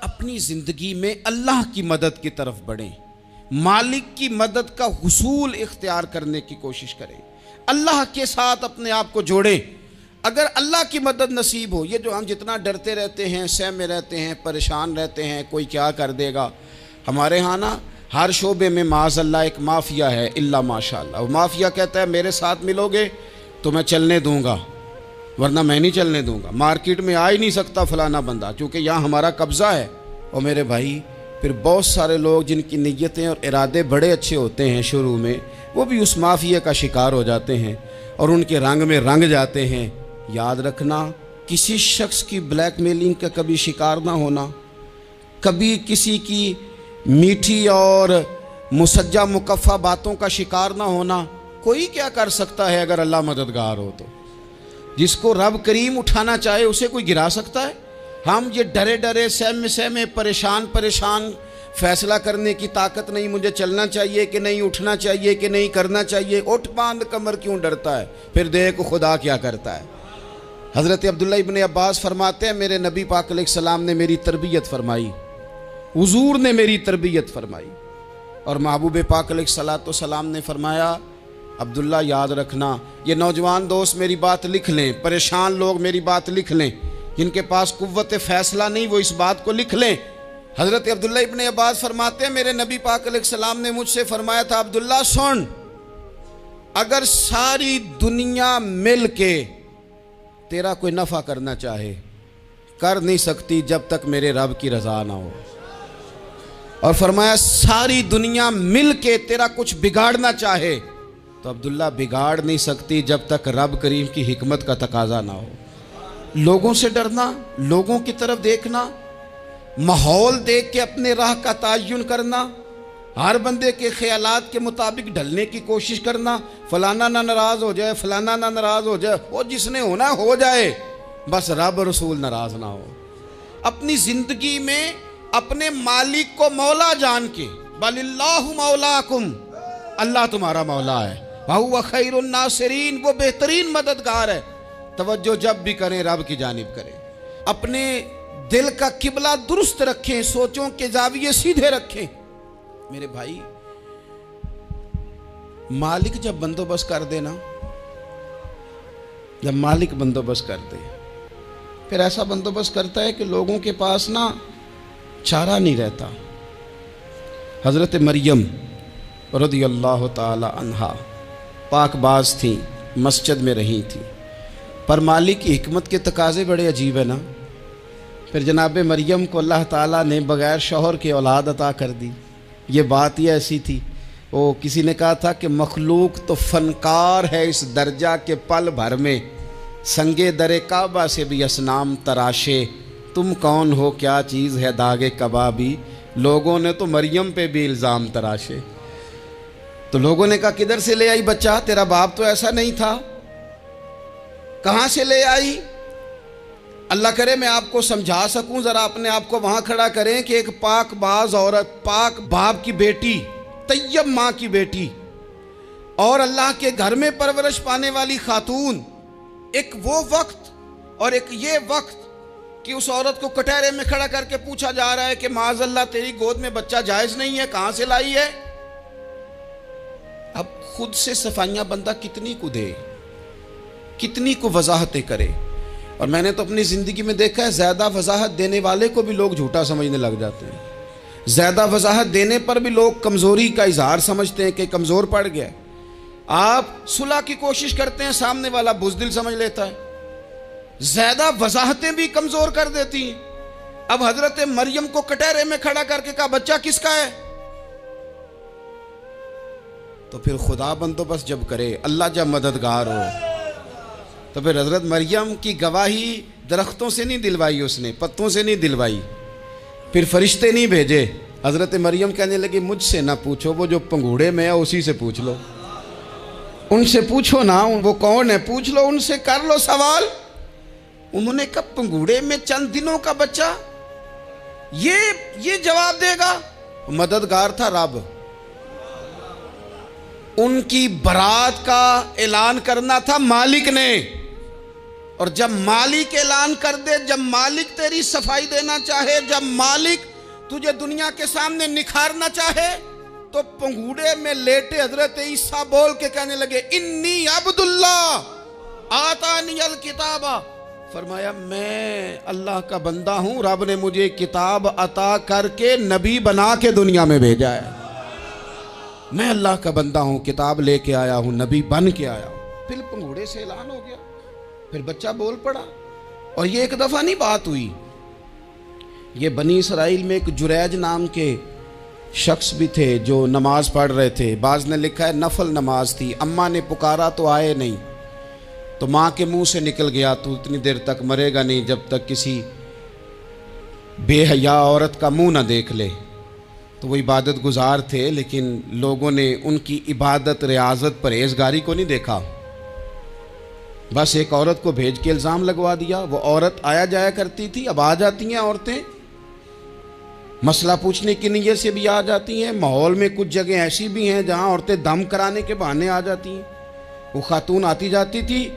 اپنی زندگی میں اللہ کی مدد کی طرف بڑھیں، مالک کی مدد کا حصول اختیار کرنے کی کوشش کریں، اللہ کے ساتھ اپنے آپ کو جوڑیں۔ اگر اللہ کی مدد نصیب ہو، یہ جو ہم جتنا ڈرتے رہتے ہیں، سہمے رہتے ہیں، پریشان رہتے ہیں کوئی کیا کر دے گا، ہمارے ہاں نا ہر شعبے میں معاذ اللہ ایک مافیا ہے، الا ماشاء اللہ۔ وہ مافیا کہتا ہے میرے ساتھ ملو گے تو میں چلنے دوں گا، ورنہ میں نہیں چلنے دوں گا، مارکیٹ میں آ ہی نہیں سکتا فلانا بندہ، کیونکہ یہاں ہمارا قبضہ ہے۔ اور میرے بھائی پھر بہت سارے لوگ جن کی نیتیں اور ارادے بڑے اچھے ہوتے ہیں شروع میں، وہ بھی اس مافیا کا شکار ہو جاتے ہیں اور ان کے رنگ میں رنگ جاتے ہیں۔ یاد رکھنا، کسی شخص کی بلیک میلنگ کا کبھی شکار نہ ہونا، کبھی کسی کی میٹھی اور مسجع مکفہ باتوں کا شکار نہ ہونا۔ کوئی کیا کر سکتا ہے اگر اللہ مددگار ہو تو؟ جس کو رب کریم اٹھانا چاہے اسے کوئی گرا سکتا ہے؟ ہم یہ ڈرے ڈرے سہمے پریشان فیصلہ کرنے کی طاقت نہیں، مجھے چلنا چاہیے کہ نہیں، اٹھنا چاہیے کہ نہیں، کرنا چاہیے، اٹھ باندھ کمر کیوں ڈرتا ہے؟ پھر دیکھ خدا کیا کرتا ہے۔ حضرت عبداللہ ابن عباس فرماتے ہیں میرے نبی پاک علیہ السلام نے میری تربیت فرمائی، حضور نے میری تربیت فرمائی، اور محبوب پاک علیہ السلام نے فرمایا عبداللہ یاد رکھنا، یہ نوجوان دوست میری بات لکھ لیں، پریشان لوگ میری بات لکھ لیں، جن کے پاس قوت فیصلہ نہیں وہ اس بات کو لکھ لیں۔ حضرت عبداللہ ابن عباس فرماتے ہیں میرے نبی پاک علیہ السلام نے مجھ سے فرمایا تھا عبداللہ سن، اگر ساری دنیا مل کے تیرا کوئی نفع کرنا چاہے کر نہیں سکتی جب تک میرے رب کی رضا نہ ہو، اور فرمایا ساری دنیا مل کے تیرا کچھ بگاڑنا چاہے تو عبداللہ بگاڑ نہیں سکتی جب تک رب کریم کی حکمت کا تقاضا نہ ہو۔ لوگوں سے ڈرنا، لوگوں کی طرف دیکھنا، ماحول دیکھ کے اپنے راہ کا تعین کرنا، ہر بندے کے خیالات کے مطابق ڈھلنے کی کوشش کرنا، فلانا نہ ناراض ہو جائے، فلانا نہ ناراض ہو جائے، وہ جس نے ہونا ہو جائے، بس رب رسول ناراض نہ ہو۔ اپنی زندگی میں اپنے مالک کو مولا جان کے، بل اللہ مولاکم، اللہ تمہارا مولا ہے، وَهُوَ خَيْرُ النَّاصِرِينَ، وہ بہترین مددگار ہے۔ توجہ جب بھی کریں رب کی جانب کریں، اپنے دل کا قبلہ درست رکھیں، سوچوں کے زاویے سیدھے رکھیں۔ میرے بھائی مالک جب بندوبست کر دے نا، جب مالک بندوبست کر دے پھر ایسا بندوبست کرتا ہے کہ لوگوں کے پاس نا چارہ نہیں رہتا۔ حضرت مریم رضی اللہ تعالی عنہا پاک باز تھیں، مسجد میں رہی تھیں، پر مالک کی حکمت کے تقاضے بڑے عجیب ہیں نا۔ پھر جناب مریم کو اللہ تعالیٰ نے بغیر شوہر کے اولاد عطا کر دی۔ یہ بات ہی ایسی تھی، وہ کسی نے کہا تھا کہ مخلوق تو فنکار ہے اس درجہ کے پل بھر میں سنگے در کعبہ سے بھی اصنام تراشے، تم کون ہو کیا چیز ہے داغ کبابی، لوگوں نے تو مریم پہ بھی الزام تراشے۔ تو لوگوں نے کہا کدھر سے لے آئی بچہ، تیرا باپ تو ایسا نہیں تھا، کہاں سے لے آئی؟ اللہ کرے میں آپ کو سمجھا سکوں، ذرا اپنے آپ کو وہاں کھڑا کریں کہ ایک پاک باز عورت، پاک باپ کی بیٹی، طیب ماں کی بیٹی، اور اللہ کے گھر میں پرورش پانے والی خاتون، ایک وہ وقت اور ایک یہ وقت کہ اس عورت کو کٹہرے میں کھڑا کر کے پوچھا جا رہا ہے کہ معاذ اللہ تیری گود میں بچہ جائز نہیں ہے، کہاں سے لائی ہے؟ اب خود سے صفائیاں بندہ کتنی کو دے، کتنی کو وضاحتیں کرے۔ اور میں نے تو اپنی زندگی میں دیکھا ہے زیادہ وضاحت دینے والے کو بھی لوگ جھوٹا سمجھنے لگ جاتے ہیں، زیادہ وضاحت دینے پر بھی لوگ کمزوری کا اظہار سمجھتے ہیں کہ کمزور پڑ گیا۔ آپ صلح کی کوشش کرتے ہیں، سامنے والا بزدل سمجھ لیتا ہے، زیادہ وضاحتیں بھی کمزور کر دیتی ہیں۔ اب حضرت مریم کو کٹہرے میں کھڑا کر کے کہا بچہ کس کا ہے؟ تو پھر خدا بندوبست جب کرے، اللہ جب مددگار ہو، تو پھر حضرت مریم کی گواہی درختوں سے نہیں دلوائی، اس نے پتوں سے نہیں دلوائی، پھر فرشتے نہیں بھیجے۔ حضرت مریم کہنے لگی مجھ سے نہ پوچھو، وہ جو پنگوڑے میں ہے اسی سے پوچھ لو، ان سے پوچھو نا، وہ کون ہے پوچھ لو، ان سے کر لو سوال۔ انہوں نے کہا پنگوڑے میں چند دنوں کا بچہ یہ جواب دے گا؟ مددگار تھا رب، ان کی برات کا اعلان کرنا تھا مالک نے، اور جب مالک اعلان کر دے، جب مالک تیری صفائی دینا چاہے، جب مالک تجھے دنیا کے سامنے نکھارنا چاہے، تو پنگوڑے میں لیٹے حضرت عیسیٰ بول کے کہنے لگے انی عبداللہ آتانی الکتاب، فرمایا میں اللہ کا بندہ ہوں، رب نے مجھے کتاب عطا کر کے نبی بنا کے دنیا میں بھیجا ہے، میں اللہ کا بندہ ہوں، کتاب لے کے آیا ہوں، نبی بن کے آیا ہوں۔ پھر پنگوڑے سے اعلان ہو گیا، پھر بچہ بول پڑا۔ اور یہ ایک دفعہ نہیں بات ہوئی، یہ بنی اسرائیل میں ایک جریج نام کے شخص بھی تھے جو نماز پڑھ رہے تھے، بعض نے لکھا ہے نفل نماز تھی، اماں نے پکارا تو آئے نہیں، تو ماں کے منہ سے نکل گیا تو اتنی دیر تک مرے گا نہیں جب تک کسی بے حیا عورت کا منہ نہ دیکھ لے۔ تو وہ عبادت گزار تھے، لیکن لوگوں نے ان کی عبادت، ریاضت، پرہیزگاری کو نہیں دیکھا، بس ایک عورت کو بھیج کے الزام لگوا دیا۔ وہ عورت آیا جایا کرتی تھی، اب آ جاتی ہیں عورتیں، مسئلہ پوچھنے کی نیت سے بھی آ جاتی ہیں۔ ماحول میں کچھ جگہ ایسی بھی ہیں جہاں عورتیں دم کرانے کے بہانے آ جاتی ہیں۔ وہ خاتون آتی جاتی تھی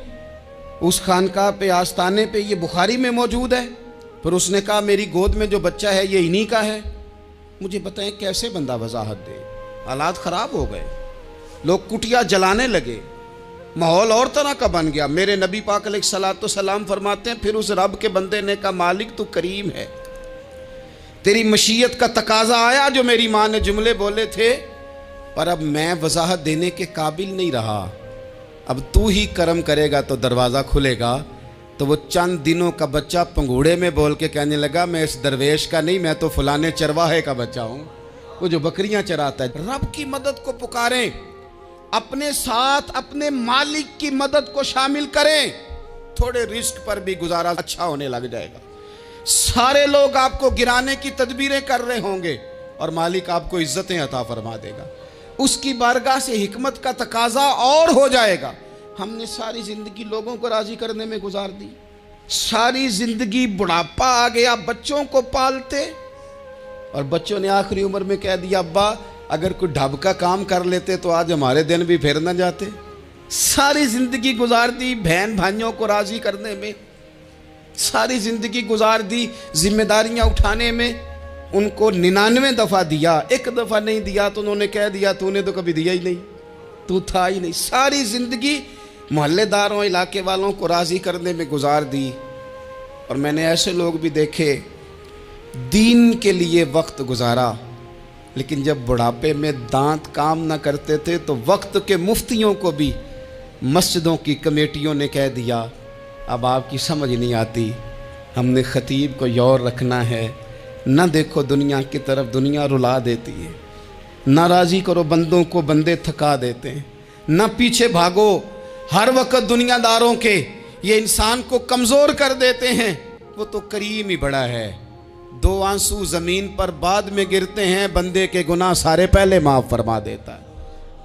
اس خانقاہ پہ، آستانے پہ، یہ بخاری میں موجود ہے۔ پھر اس نے کہا میری گود میں جو بچہ ہے یہ انہی کا ہے۔ مجھے بتائیں کیسے بندہ وضاحت دے؟ حالات خراب ہو گئے، لوگ کٹیا جلانے لگے، ماحول اور طرح کا بن گیا۔ میرے نبی پاک علیہ الصلوۃ والسلام فرماتے ہیں پھر اس رب کے بندے نے کہا مالک تو کریم ہے، تیری مشیت کا تقاضا آیا جو میری ماں نے جملے بولے تھے، پر اب میں وضاحت دینے کے قابل نہیں رہا، اب تو ہی کرم کرے گا تو دروازہ کھلے گا۔ تو وہ چند دنوں کا بچہ پنگوڑے میں بول کے کہنے لگا میں اس درویش کا نہیں، میں تو فلانے چرواہے کا بچہ ہوں، وہ جو بکریاں چراتا ہے۔ رب کی مدد کو پکاریں، اپنے ساتھ اپنے مالک کی مدد کو شامل کریں، تھوڑے رزق پر بھی گزارا اچھا ہونے لگ جائے گا۔ سارے لوگ آپ کو گرانے کی تدبیریں کر رہے ہوں گے اور مالک آپ کو عزتیں عطا فرما دے گا، اس کی بارگاہ سے حکمت کا تقاضا اور ہو جائے گا۔ ہم نے ساری زندگی لوگوں کو راضی کرنے میں گزار دی، ساری زندگی بڑھاپا آ گیا بچوں کو پالتے، اور بچوں نے آخری عمر میں کہہ دیا ابا اگر کوئی ڈھب کا کام کر لیتے تو آج ہمارے دن بھی پھر نہ جاتے۔ ساری زندگی گزار دی بہن بھائیوں کو راضی کرنے میں، ساری زندگی گزار دی ذمہ داریاں اٹھانے میں، ان کو 99 دفعہ دیا، ایک دفعہ نہیں دیا تو انہوں نے کہہ دیا تو نے تو کبھی دیا ہی نہیں، تو تھا ہی نہیں۔ ساری زندگی محلے داروں، علاقے والوں کو راضی کرنے میں گزار دی۔ اور میں نے ایسے لوگ بھی دیکھے دین کے لیے وقت گزارا، لیکن جب بڑھاپے میں دانت کام نہ کرتے تھے تو وقت کے مفتیوں کو بھی مسجدوں کی کمیٹیوں نے کہہ دیا اب آپ کی سمجھ نہیں آتی، ہم نے خطیب کو یور رکھنا ہے، نہ دیکھو دنیا کی طرف، دنیا رلا دیتی ہے، نہ راضی کرو بندوں کو، بندے تھکا دیتے ہیں، نہ پیچھے بھاگو ہر وقت دنیا داروں کے، یہ انسان کو کمزور کر دیتے ہیں، وہ تو کریم ہی بڑا ہے، 2 آنسو زمین پر بعد میں گرتے ہیں، بندے کے گناہ سارے پہلے معاف فرما دیتا ہے۔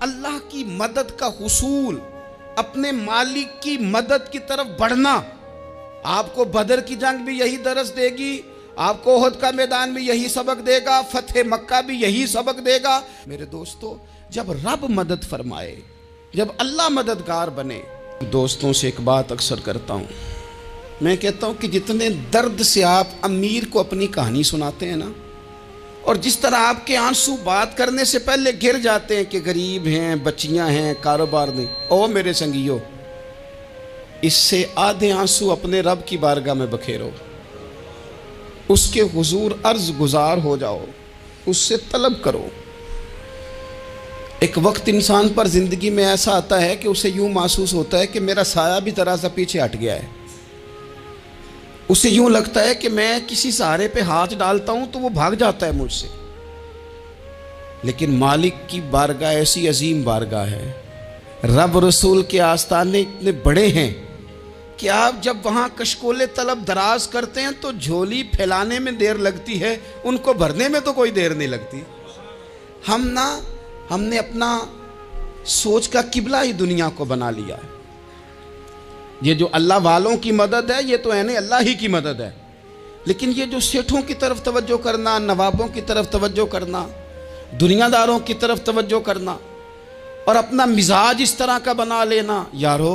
اللہ کی مدد کا حصول، اپنے مالک کی مدد کی طرف بڑھنا، آپ کو بدر کی جنگ بھی یہی درس دے گی، آپ کو احد کا میدان بھی یہی سبق دے گا، فتح مکہ بھی یہی سبق دے گا۔ میرے دوستو جب رب مدد فرمائے، جب اللہ مددگار بنے، دوستوں سے ایک بات اکثر کرتا ہوں، میں کہتا ہوں کہ جتنے درد سے آپ امیر کو اپنی کہانی سناتے ہیں نا، اور جس طرح آپ کے آنسو بات کرنے سے پہلے گر جاتے ہیں کہ غریب ہیں، بچیاں ہیں، کاروبار نہیں، او میرے سنگیو، اس سے آدھے آنسو اپنے رب کی بارگاہ میں بکھیرو، اس کے حضور عرض گزار ہو جاؤ، اس سے طلب کرو۔ ایک وقت انسان پر زندگی میں ایسا آتا ہے کہ اسے یوں محسوس ہوتا ہے کہ میرا سایہ بھی ذرا سا پیچھے ہٹ گیا ہے، اسے یوں لگتا ہے کہ میں کسی سہارے پہ ہاتھ ڈالتا ہوں تو وہ بھاگ جاتا ہے مجھ سے، لیکن مالک کی بارگاہ ایسی عظیم بارگاہ ہے، رب رسول کے آستانے اتنے بڑے ہیں کہ آپ جب وہاں کشکول طلب دراز کرتے ہیں تو جھولی پھیلانے میں دیر لگتی ہے، ان کو بھرنے میں تو کوئی دیر نہیں لگتی۔ ہم نے اپنا سوچ کا قبلہ ہی دنیا کو بنا لیا ہے۔ یہ جو اللہ والوں کی مدد ہے یہ تو یعنی اللہ ہی کی مدد ہے، لیکن یہ جو سیٹھوں کی طرف توجہ کرنا، نوابوں کی طرف توجہ کرنا، دنیا داروں کی طرف توجہ کرنا، اور اپنا مزاج اس طرح کا بنا لینا، یارو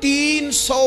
300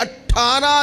18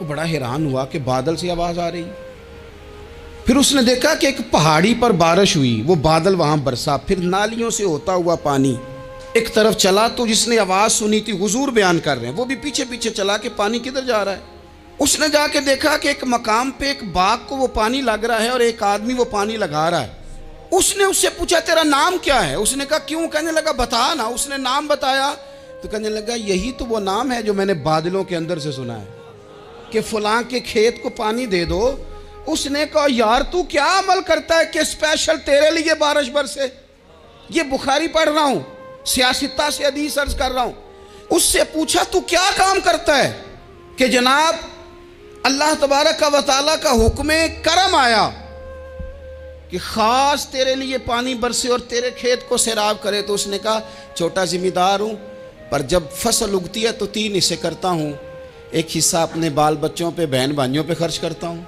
وہ بڑا حیران ہوا کہ بادل سے آواز آ رہی. پھر اس نے دیکھا کہ ایک پہاڑی پر بارش ہوئی، وہ بادل وہاں برسا، پھر نالیوں سے ہوتا ہوا پانی ایک طرف چلا. تو جس نے آواز سنی تھی حضور بیان کر رہے ہیں، وہ بھی پیچھے پیچھے چلا کہ پانی کدھر جا رہا ہے. اس نے جا کے دیکھا کہ ایک مقام پہ ایک باغ کو وہ پانی لگ رہا ہے اور ایک آدمی وہ پانی لگا رہا ہے. اس نے اس سے پوچھا تیرا نام کیا ہے؟ اس نے کہا کیوں؟ کہنے لگا بتا نا. اس نے نام بتایا تو کہنے لگا یہی تو وہ نام ہے جو میں نے بادلوں کے اندر سے سنا ہے کہ فلاں کے کھیت کو پانی دے دو. اس نے کہا یار تو کیا عمل کرتا ہے کہ اسپیشل تیرے لیے بارش برسے؟ یہ بخاری پڑھ رہا ہوں، سیاستہ سے حدیث عرض کر رہا ہوں. اس سے پوچھا تو کیا کام کرتا ہے کہ جناب اللہ تبارک و تعالیٰ کا حکم کرم آیا کہ خاص تیرے لیے پانی برسے اور تیرے کھیت کو سیراب کرے. تو اس نے کہا چھوٹا ذمہ دار ہوں، پر جب فصل اگتی ہے تو 3 حصے کرتا ہوں. ایک حصہ اپنے بال بچوں پہ، بہن بھائیوں پہ خرچ کرتا ہوں،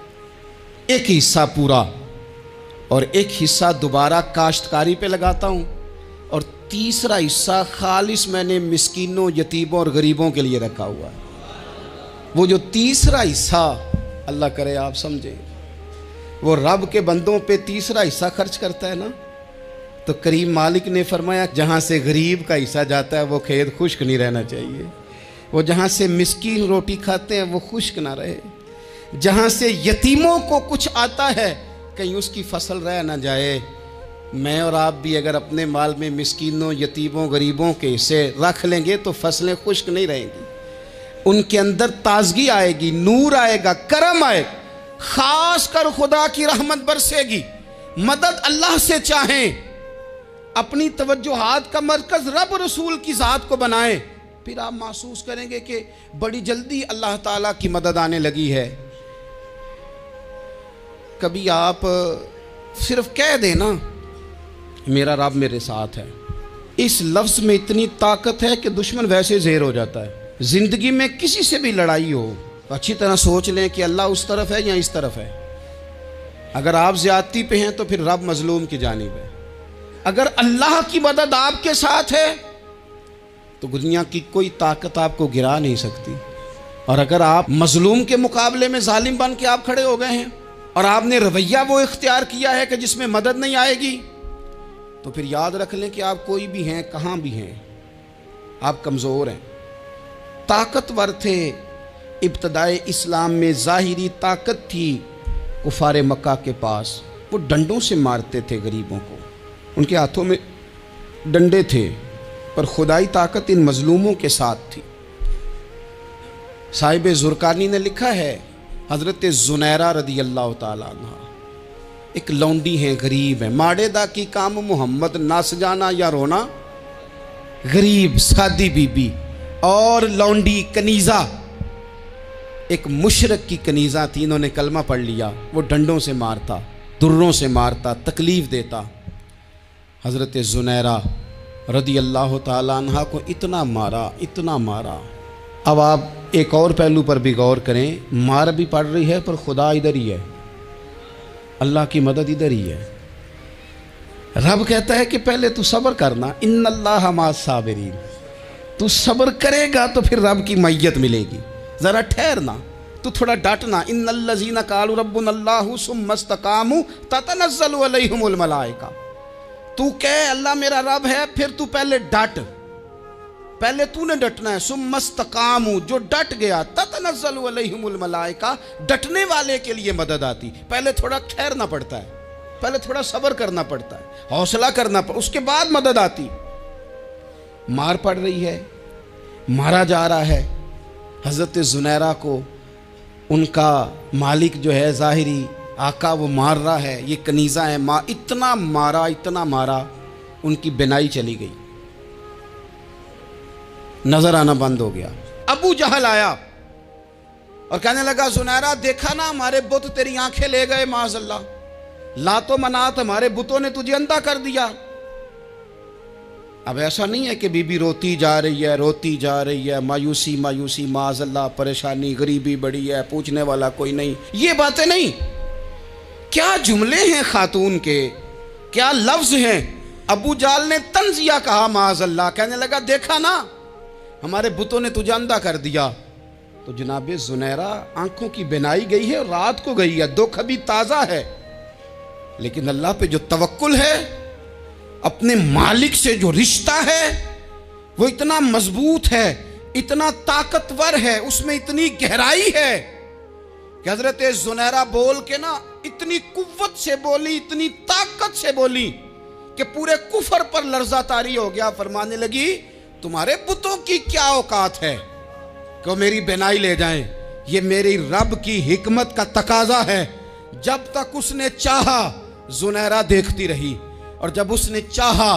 ایک حصہ پورا، اور ایک حصہ دوبارہ کاشتکاری پہ لگاتا ہوں، اور تیسرا حصہ خالص میں نے مسکینوں، یتیموں اور غریبوں کے لیے رکھا ہوا ہے. وہ جو تیسرا حصہ اللہ کرے آپ سمجھیں، وہ رب کے بندوں پہ تیسرا حصہ خرچ کرتا ہے نا، تو کریم مالک نے فرمایا جہاں سے غریب کا حصہ جاتا ہے وہ کھیت خشک نہیں رہنا چاہیے. وہ جہاں سے مسکین روٹی کھاتے ہیں وہ خشک نہ رہے. جہاں سے یتیموں کو کچھ آتا ہے کہیں اس کی فصل رہ نہ جائے. میں اور آپ بھی اگر اپنے مال میں مسکینوں، یتیموں، غریبوں کے حصے رکھ لیں گے تو فصلیں خشک نہیں رہیں گی. ان کے اندر تازگی آئے گی، نور آئے گا، کرم آئے گا، خاص کر خدا کی رحمت برسے گی. مدد اللہ سے چاہیں، اپنی توجہات کا مرکز رب رسول کی ذات کو بنائیں، پھر آپ محسوس کریں گے کہ بڑی جلدی اللہ تعالیٰ کی مدد آنے لگی ہے. کبھی آپ صرف کہہ دیں نا میرا رب میرے ساتھ ہے، اس لفظ میں اتنی طاقت ہے کہ دشمن ویسے زہر ہو جاتا ہے. زندگی میں کسی سے بھی لڑائی ہو اچھی طرح سوچ لیں کہ اللہ اس طرف ہے یا اس طرف ہے. اگر آپ زیادتی پہ ہیں تو پھر رب مظلوم کی جانب ہے. اگر اللہ کی مدد آپ کے ساتھ ہے تو دنیا کی کوئی طاقت آپ کو گرا نہیں سکتی. اور اگر آپ مظلوم کے مقابلے میں ظالم بن کے آپ کھڑے ہو گئے ہیں اور آپ نے رویہ وہ اختیار کیا ہے کہ جس میں مدد نہیں آئے گی، تو پھر یاد رکھ لیں کہ آپ کوئی بھی ہیں، کہاں بھی ہیں، آپ کمزور ہیں. طاقتور تھے ابتدائے اسلام میں، ظاہری طاقت تھی کفار مکہ کے پاس، وہ ڈنڈوں سے مارتے تھے غریبوں کو، ان کے ہاتھوں میں ڈنڈے تھے، پر خدائی طاقت ان مظلوموں کے ساتھ تھی. صاحب زرقانی نے لکھا ہے حضرت زنیرہ رضی اللہ تعالیٰ عنہ ایک لونڈی ہیں، غریب ہیں. ماڑے دا کی کام محمد نس جانا یا رونا، غریب سادی بی بی اور لونڈی کنیزہ، ایک مشرک کی کنیزہ تھی. انہوں نے کلمہ پڑھ لیا. وہ ڈنڈوں سے مارتا، دروں سے مارتا، تکلیف دیتا. حضرت زنیرہ رضی اللہ تعالیٰ عنہ کو اتنا مارا، اتنا مارا. اب آپ ایک اور پہلو پر بھی غور کریں، مار بھی پڑ رہی ہے پر خدا ادھر ہی ہے، اللہ کی مدد ادھر ہی ہے. رب کہتا ہے کہ پہلے تو صبر کرنا، ان اللہ مع الصابرین. تو صبر کرے گا تو پھر رب کی معیت ملے گی. ذرا ٹھہرنا، تو تھوڑا ڈٹنا. ان الذین قالوا ربنا اللہ ثم استقاموا تتنزل علیہم الملائکہ. تو کہے اللہ میرا رب ہے، پھر تو پہلے ڈٹ، پہلے تو نے ڈٹنا ہے. ثم استقاموا، جو ڈٹ گیا، تتنزل علیہم الملائکہ، ڈٹنے والے کے لیے مدد آتی. پہلے تھوڑا ٹھہرنا پڑتا ہے، پہلے تھوڑا صبر کرنا پڑتا ہے، حوصلہ کرنا پڑتا، اس کے بعد مدد آتی. مار پڑ رہی ہے، مارا جا رہا ہے. حضرت زنیرہ کو ان کا مالک جو ہے ظاہری آقا وہ مار رہا ہے. یہ کنیزہ ہے، اتنا مارا، اتنا مارا، ان کی بینائی چلی گئی، نظر آنا بند ہو گیا. ابو جہل آیا اور کہنے لگا زنیرہ دیکھا نا ہمارے بت تیری آنکھیں لے گئے، معاذ اللہ، لات و منات ہمارے بتوں نے تجھے اندھا کر دیا. اب ایسا نہیں ہے کہ بی بی روتی جا رہی ہے، روتی جا رہی ہے، مایوسی مایوسی، معاذ اللہ، پریشانی، غریبی بڑی ہے، پوچھنے والا کوئی نہیں، یہ باتیں نہیں. کیا جملے ہیں خاتون کے، کیا لفظ ہیں. ابو جہل نے تنزیہ کہا، معاذ اللہ، کہنے لگا دیکھا نا ہمارے بتوں نے تجھے اندھا کر دیا. تو جناب زنیرہ آنکھوں کی بینائی گئی ہے اور رات کو گئی ہے، دکھ ابھی تازہ ہے، لیکن اللہ پہ جو توکل ہے، اپنے مالک سے جو رشتہ ہے وہ اتنا مضبوط ہے، اتنا طاقتور ہے، اس میں اتنی گہرائی ہے کہ حضرت زنیرہ بول کے نا اتنی قوت سے بولی، اتنی طاقت سے بولی کہ پورے کفر پر لرزہ طاری ہو گیا۔ فرمانے لگی تمہارے بتوں کی کیا اوقات ہے کہ وہ میری بینائی لے جائیں، یہ میری رب کی حکمت کا تقاضا ہے۔ جب تک اس نے چاہا زنیرہ دیکھتی رہی، اور جب اس نے چاہا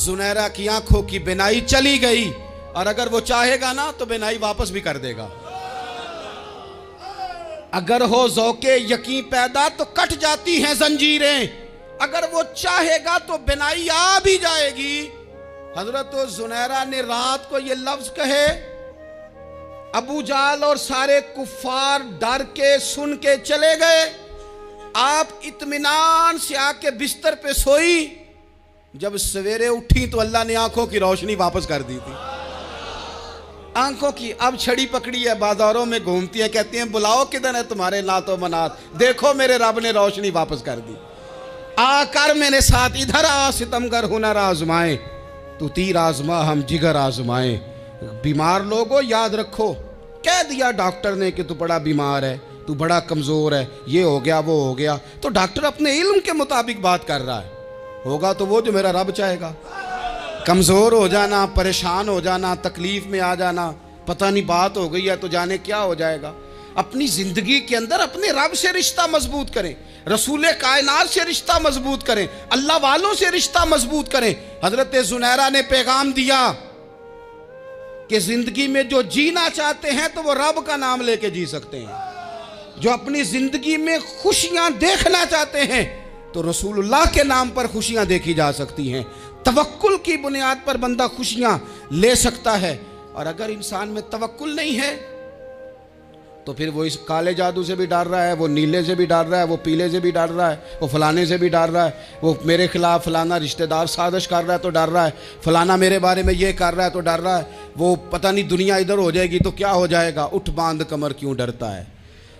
زنیرہ کی آنکھوں کی بینائی چلی گئی، اور اگر وہ چاہے گا نا تو بینائی واپس بھی کر دے گا۔ اگر ہو ذوق یقین پیدا تو کٹ جاتی ہیں زنجیریں، اگر وہ چاہے گا تو بینائی آ بھی جائے گی۔ حضرت زنیرہ نے رات کو یہ لفظ کہے، ابو جہل اور سارے کفار ڈر کے سن کے چلے گئے، آپ اطمینان سے آ کے بستر پہ سوئی۔ جب سویرے اٹھی تو اللہ نے آنکھوں کی روشنی واپس کر دی تھی۔ آنکھوں کی اب چھڑی پکڑی ہے، بازاروں میں گھومتی ہے، کہتی ہیں بلاؤ کدھر ہے تمہارے نات و منات، دیکھو میرے رب نے روشنی واپس کر دی۔ آ کر میرے ساتھ ادھر آ، ستمگر ہنر آزمائیں، تو تیر آزما ہم جگر آزمائیں۔ بیمار لوگوں یاد رکھو، کہہ دیا ڈاکٹر نے کہ تو بڑا بیمار ہے، تو بڑا کمزور ہے، یہ ہو گیا وہ ہو گیا، تو ڈاکٹر اپنے علم کے مطابق بات کر رہا ہے، ہوگا تو وہ جو میرا رب چاہے گا۔ کمزور ہو جانا، پریشان ہو جانا، تکلیف میں آ جانا، پتہ نہیں بات ہو گئی ہے تو جانے کیا ہو جائے گا۔ اپنی زندگی کے اندر اپنے رب سے رشتہ مضبوط کریں، رسول کائنات سے رشتہ مضبوط کریں، اللہ والوں سے رشتہ مضبوط کریں۔ حضرت زنیرہ نے پیغام دیا کہ زندگی میں جو جینا چاہتے ہیں تو وہ رب کا نام لے کے جی سکتے ہیں، جو اپنی زندگی میں خوشیاں دیکھنا چاہتے ہیں تو رسول اللہ کے نام پر خوشیاں دیکھی جا سکتی ہیں۔ توکل کی بنیاد پر بندہ خوشیاں لے سکتا ہے، اور اگر انسان میں توکل نہیں ہے تو پھر وہ اس کالے جادو سے بھی ڈر رہا ہے، وہ نیلے سے بھی ڈر رہا ہے، وہ پیلے سے بھی ڈر رہا ہے، وہ فلانے سے بھی ڈر رہا ہے، وہ میرے خلاف فلانا رشتہ دار سازش کر رہا ہے تو ڈر رہا ہے، فلانا میرے بارے میں یہ کر رہا ہے تو ڈر رہا ہے، وہ پتہ نہیں دنیا ادھر ہو جائے گی تو کیا ہو جائے گا، اٹھ باندھ کمر کیوں ڈرتا ہے،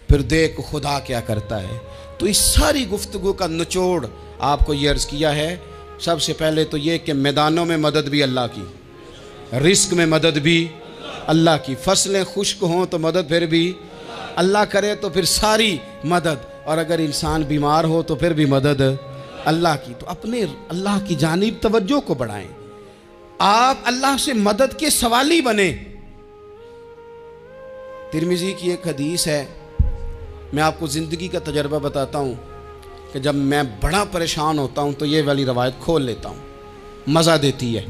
پھر دیکھ خدا کیا کرتا ہے۔ تو اس ساری گفتگو کا نچوڑ آپ کو یہ عرض کیا ہے، سب سے پہلے تو یہ کہ میدانوں میں مدد بھی اللہ کی، رزق میں مدد بھی اللہ کی، فصلیں خشک ہوں تو مدد پھر بھی اللہ کرے، تو پھر ساری مدد، اور اگر انسان بیمار ہو تو پھر بھی مدد اللہ کی۔ تو اپنے اللہ کی جانب توجہ کو بڑھائیں، آپ اللہ سے مدد کے سوالی بنیں۔ ترمذی کی ایک حدیث ہے، میں آپ کو زندگی کا تجربہ بتاتا ہوں کہ جب میں بڑا پریشان ہوتا ہوں تو یہ والی روایت کھول لیتا ہوں، مزہ دیتی ہے۔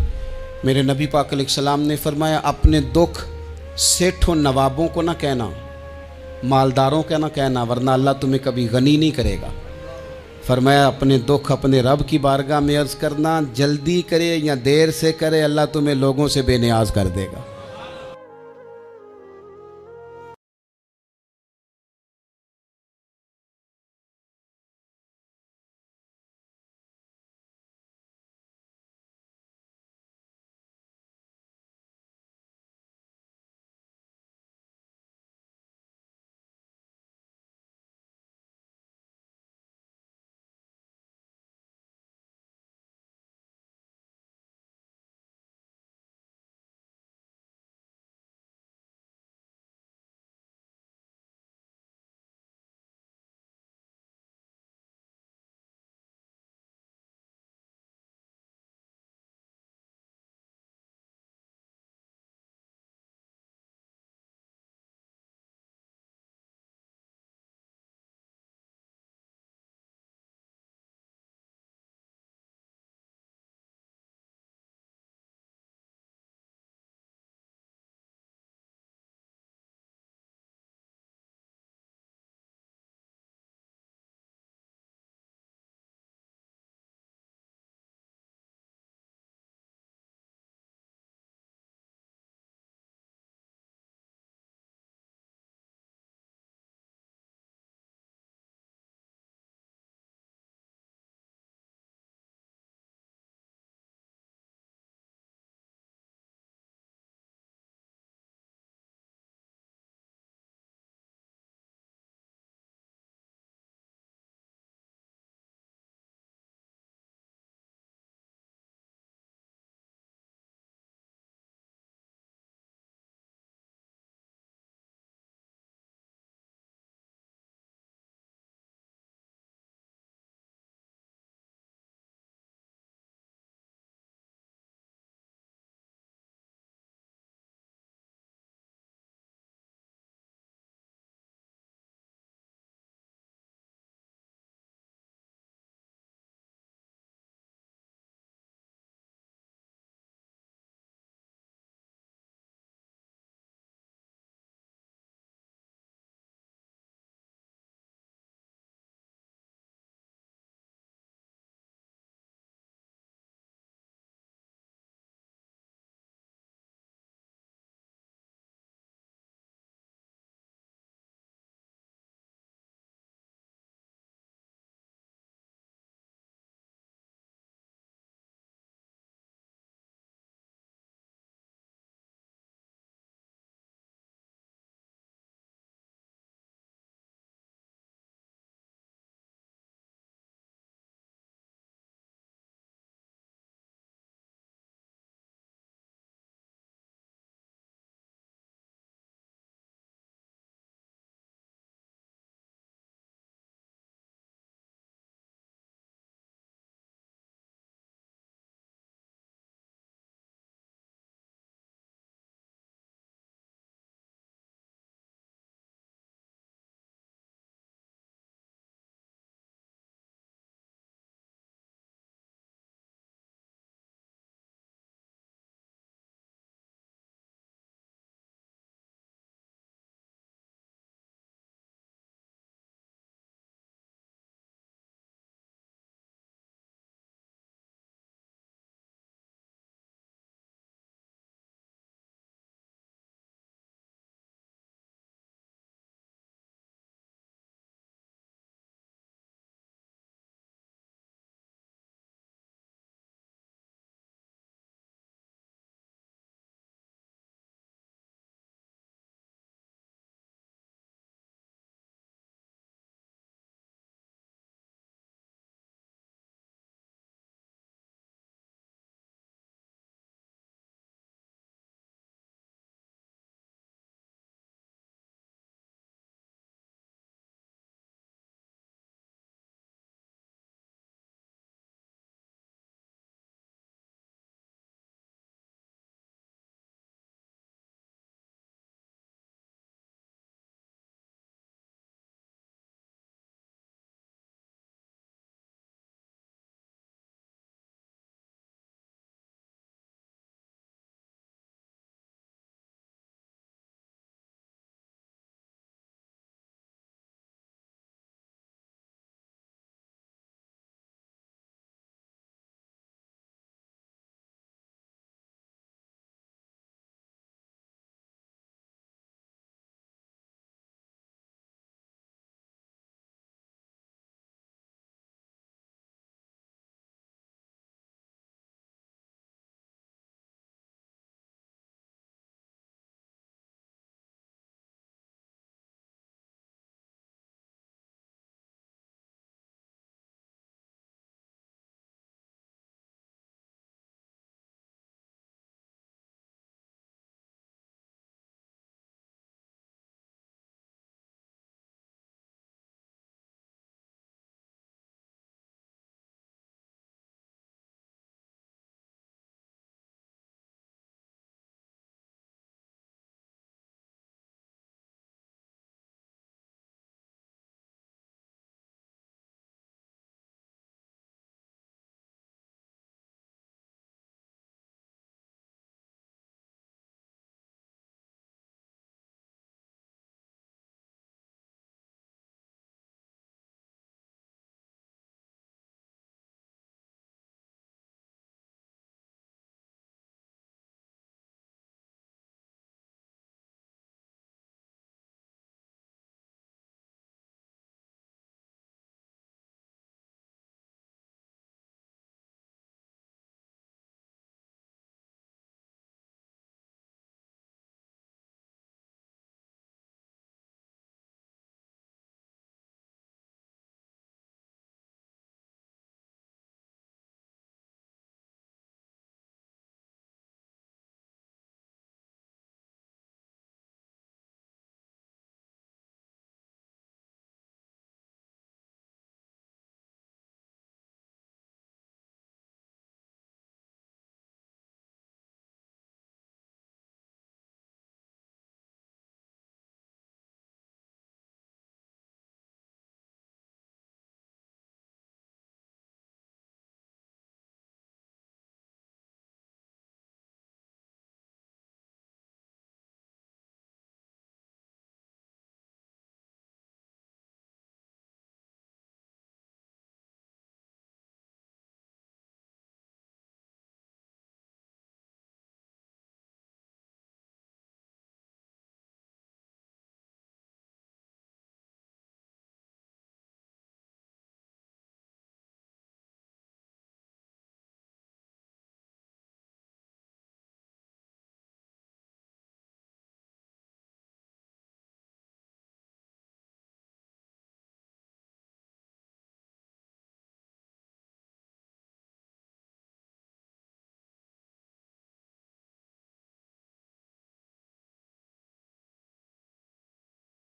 میرے نبی پاک علیہ السلام نے فرمایا اپنے دکھ سیٹھوں نوابوں کو نہ کہنا، مالداروں کا نہ کہنا، ورنہ اللہ تمہیں کبھی غنی نہیں کرے گا۔ فرمایا اپنے دکھ اپنے رب کی بارگاہ میں عرض کرنا، جلدی کرے یا دیر سے کرے اللہ تمہیں لوگوں سے بے نیاز کر دے گا۔